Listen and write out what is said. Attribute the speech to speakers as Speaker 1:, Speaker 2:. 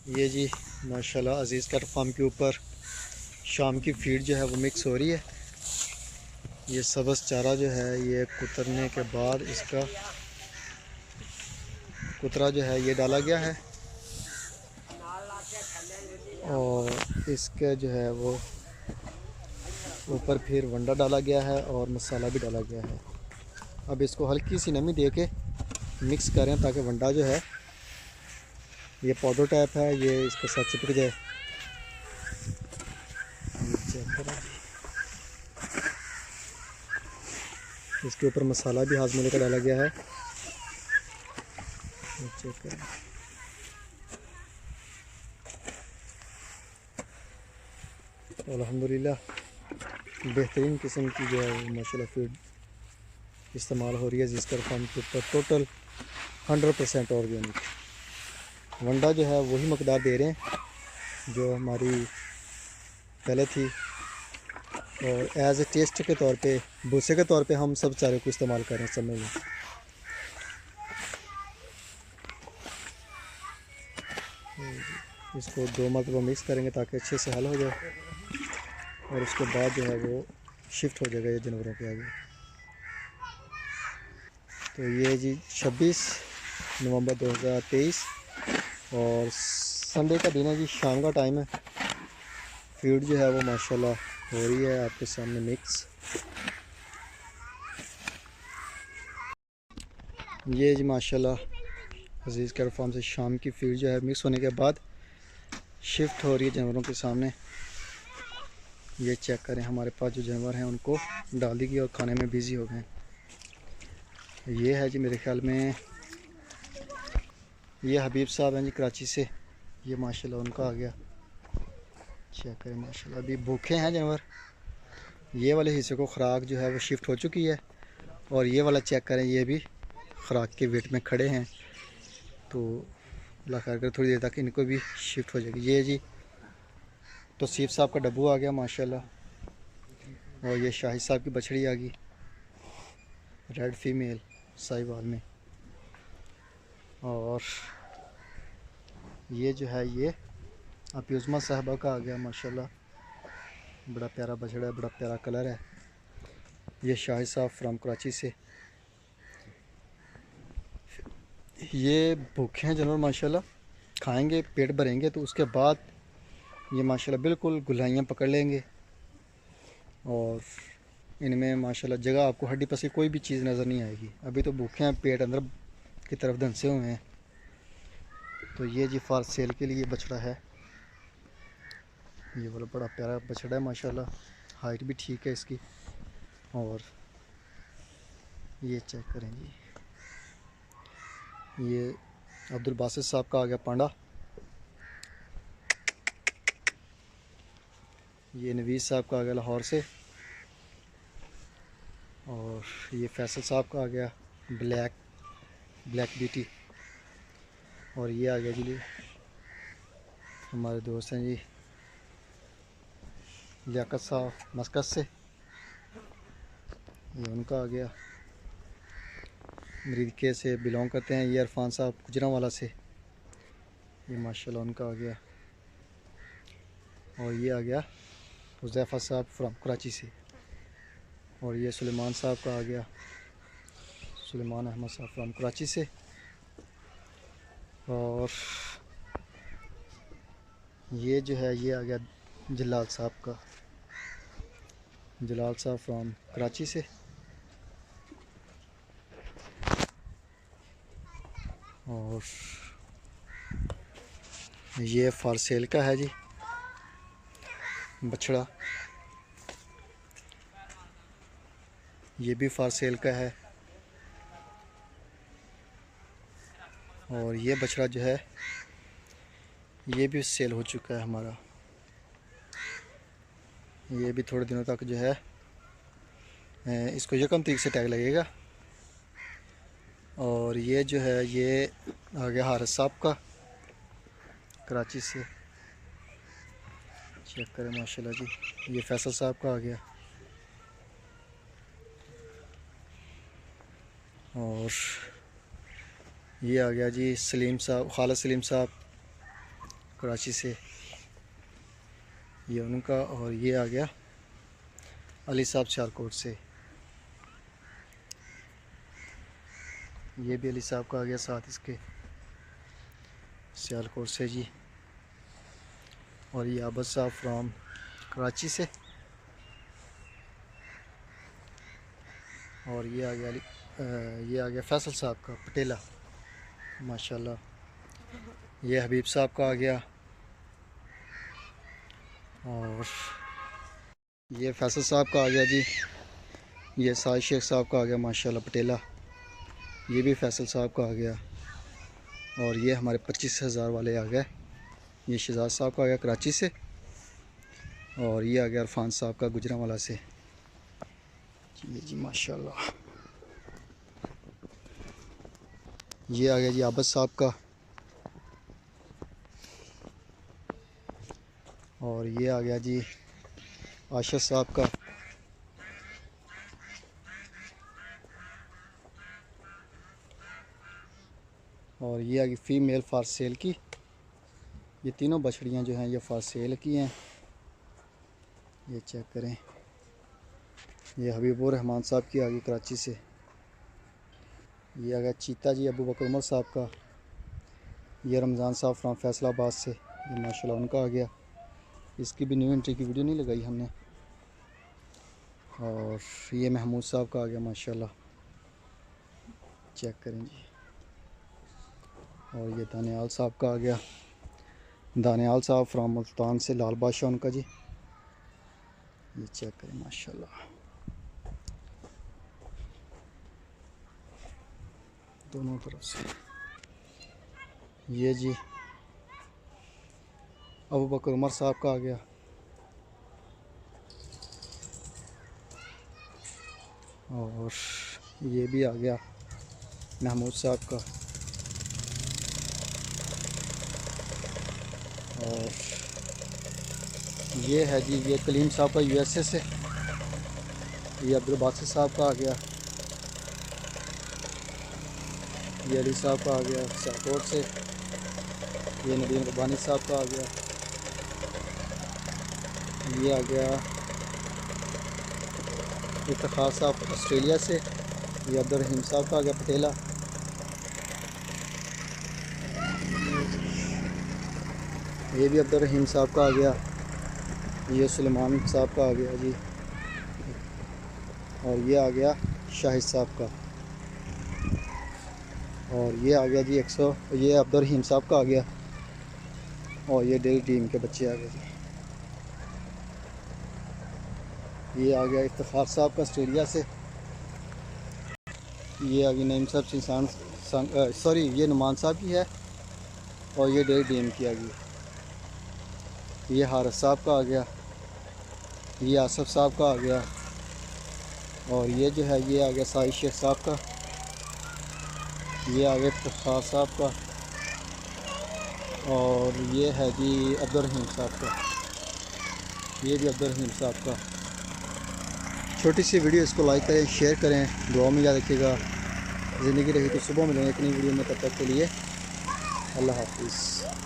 Speaker 1: ये जी माशाल्लाह अजीज़ cat farm के ऊपर शाम की फीड जो है वो मिक्स हो रही है। ये सब्ज़ चारा जो है ये कुतरने के बाद इसका कुतरा जो है ये डाला गया है और इसके जो है वो ऊपर फिर वंडा डाला गया है और मसाला भी डाला गया है। अब इसको हल्की सी नमी दे के मिक्स करें ताकि वंडा जो है ये पाउडर टाइप है ये इसके साथ चिपक जाए। चेक करें, इसके ऊपर मसाला भी हाजमे का डाला गया है। चेक करें, अल्हम्दुलिल्लाह बेहतरीन किस्म की जो है माशाल्लाह फीड इस्तेमाल हो रही है जिसका फार्म के ऊपर टोटल 100% ऑर्गेनिक वंडा जो है वही मकदार दे रहे हैं जो हमारी पहले थी और एज ए टेस्ट के तौर पे भूसे के तौर पे हम सब चारे को इस्तेमाल कर रहे हैं समय में। इसको 2 मरतबा मिक्स करेंगे ताकि अच्छे से हल हो जाए और उसके बाद जो है वो शिफ्ट हो जाएगा ये जानवरों के आगे। तो ये जी 26 नवंबर 2023 और संडे का दिन है जी, शाम का टाइम है। फीड जो है वो माशाल्लाह हो रही है आपके सामने मिक्स। ये जी माशाल्लाह अजीज़ कैट फार्म से शाम की फीड जो है मिक्स होने के बाद शिफ्ट हो रही है जानवरों के सामने। ये चेक करें, हमारे पास जो जानवर हैं उनको डाल दी गई और खाने में बिज़ी हो गए। ये है जी मेरे ख्याल में ये हबीब साहब हैं जी कराची से। ये माशाल्लाह उनका आ गया। चेक करें माशाल्लाह अभी भूखे हैं जानवर। ये वाले हिस्से को ख़ुराक जो है वो शिफ्ट हो चुकी है और ये वाला चेक करें ये भी ख़ुराक के वेट में खड़े हैं। तो अल्लाह खैर कर थोड़ी देर तक इनको भी शिफ्ट हो जाएगी। ये जी तौसीफ साहब का डब्बू आ गया माशाल्लाह और ये शाहिद साहब की बछड़ी आ गई रेड फीमेल साहिवाल में। और ये जो है ये अप्यूज़मा साहबा का आ गया माशाल्लाह, बड़ा प्यारा बछड़ा है, बड़ा प्यारा कलर है। ये शाहिद साहब फ्राम कराची से। ये भूखे हैं जानवर माशाल्लाह, खाएंगे पेट भरेंगे तो उसके बाद ये माशाल्लाह बिल्कुल गुलाइयाँ पकड़ लेंगे और इनमें माशाल्लाह जगह आपको हड्डी पसी कोई भी चीज़ नज़र नहीं आएगी। अभी तो भूखे हैं, पेट अंदर की तरफ धंसे हुए हैं। तो ये जी फॉर सेल के लिए बछड़ा है। ये वाला बड़ा प्यारा बछड़ा है माशाल्लाह, हाइट भी ठीक है इसकी। और ये चेक करें जी, ये अब्दुल बासित साहब का आ गया पांडा। ये नवीस साहब का आ गया लाहौर से। और ये फैसल साहब का आ गया ब्लैक ब्यूटी। और ये आ गया जी हमारे दोस्त हैं जी लियाकत साहब मस्कत से। ये उनका आ गया, मरीदके से बिलोंग करते हैं। ये इरफान साहब गुजरांवाला से। ये माशाल्लाह उनका आ गया। और ये आ गया हुज़ैफ़ा साहब फ्राम कराची से। और ये सुलेमान साहब का आ गया, सुलेमान अहमद साहब फ्राम कराची से। और ये जो है ये आ गया जलाल साहब का, जलाल साहब फ्राम कराची से। और ये फॉर सेल का है जी बछड़ा, ये भी फॉर सेल का है। और ये बछड़ा जो है ये भी सेल हो चुका है हमारा। ये भी थोड़े दिनों तक जो है इसको यकम तरीक से टैग लगेगा। और ये जो है ये आ गया हारिस साहब का कराची से। चेक करें माशाल्लाह जी, ये फैसल साहब का आ गया। और ये आ गया जी सलीम साहब, खालिद सलीम साहब कराची से, ये उनका। और ये आ गया अली साहब सियालकोट से, ये भी अली साहब का आ गया साथ इसके सियालकोट से जी। और ये आबद साहब फ्राम कराची से। और ये आ गया फैसल साहब का पटेला माशाल्लाह। ये हबीब साहब का आ गया। और ये फैसल साहब का आ गया जी। ये साहिद शेख साहब का आ गया माशाल्लाह पटेला। ये भी फैसल साहब का आ गया। और ये हमारे 25,000 वाले आ गए। ये शहजाद साहब का आ गया कराची से। और ये आ गया इरफान साहब का गुजरांवाला से। ये जी माशाल्लाह। ये आ गया जी आबद साहब का। और ये आ गया जी आशिफ साहब का। और ये आ गई फ़ीमेल फॉर सेल की। ये तीनों बछड़ियाँ जो हैं ये फॉर सेल की हैं। ये चेक करें। ये हबीबुर रहमान साहब की आ गई कराची से। ये आ गया चीता जी अबू बकर उमर साहब का। ये रमज़ान साहब फ्राम फैसलाबाद से, ये माशाल्लाह उनका आ गया। इसकी भी न्यू एंट्री की वीडियो नहीं लगाई हमने। और ये महमूद साहब का आ गया माशाल्लाह, चेक करें जी। और ये दानियाल साहब का आ गया। दानियाल साहब फ्राम मुल्तान से, लाल बादशाह उनका जी। ये चेक करें माशाल्लाह दोनों तरफ से। ये जी अबू बकर उमर साहब का आ गया। और ये भी आ गया महमूद साहब का। और ये है जी, ये कलीम साहब का यूएसए से। ये अब्दुल बासित साहब का आ गया। ये अली साहब का आ गया सियालकोट से। ये नदीम रब्बानी साहब का आ गया। ये आ गया इफ्तिखार साहब ऑस्ट्रेलिया से। ये अब्दुल रहीम साहब का आ गया पटेला। ये भी अब्दुल रहीम साहब का आ गया। ये सुलेमान साहब का आ गया जी। और ये आ गया शाहिद साहब का। और ये आ गया जी 100, ये अब्दुल रहीम साहब का आ गया। और ये डेली टीम के बच्चे आ गए जी। ये आ गया इफ्तिखार साहब का ऑस्ट्रेलिया से। ये आ गई नईम साहब सिंसान, सॉरी ये नुमान साहब की है। और ये डेली टीम की आ गई। ये हारिस साहब का आ गया। ये आसफ साहब का आ गया। और ये जो है ये आ गया साहिद शेख साहब का। ये आ गया इफ्तिखार साहब का। और ये है जी अब्दुल रहीम साहब का। ये भी अब्दुल रहीम साहब का। छोटी सी वीडियो, इसको लाइक करें, शेयर करें, दुआ में याद रखिएगा। ज़िंदगी रही तो सुबह मिलेंगे एक नई वीडियो में, तब तक के लिए अल्लाह हाफिज़।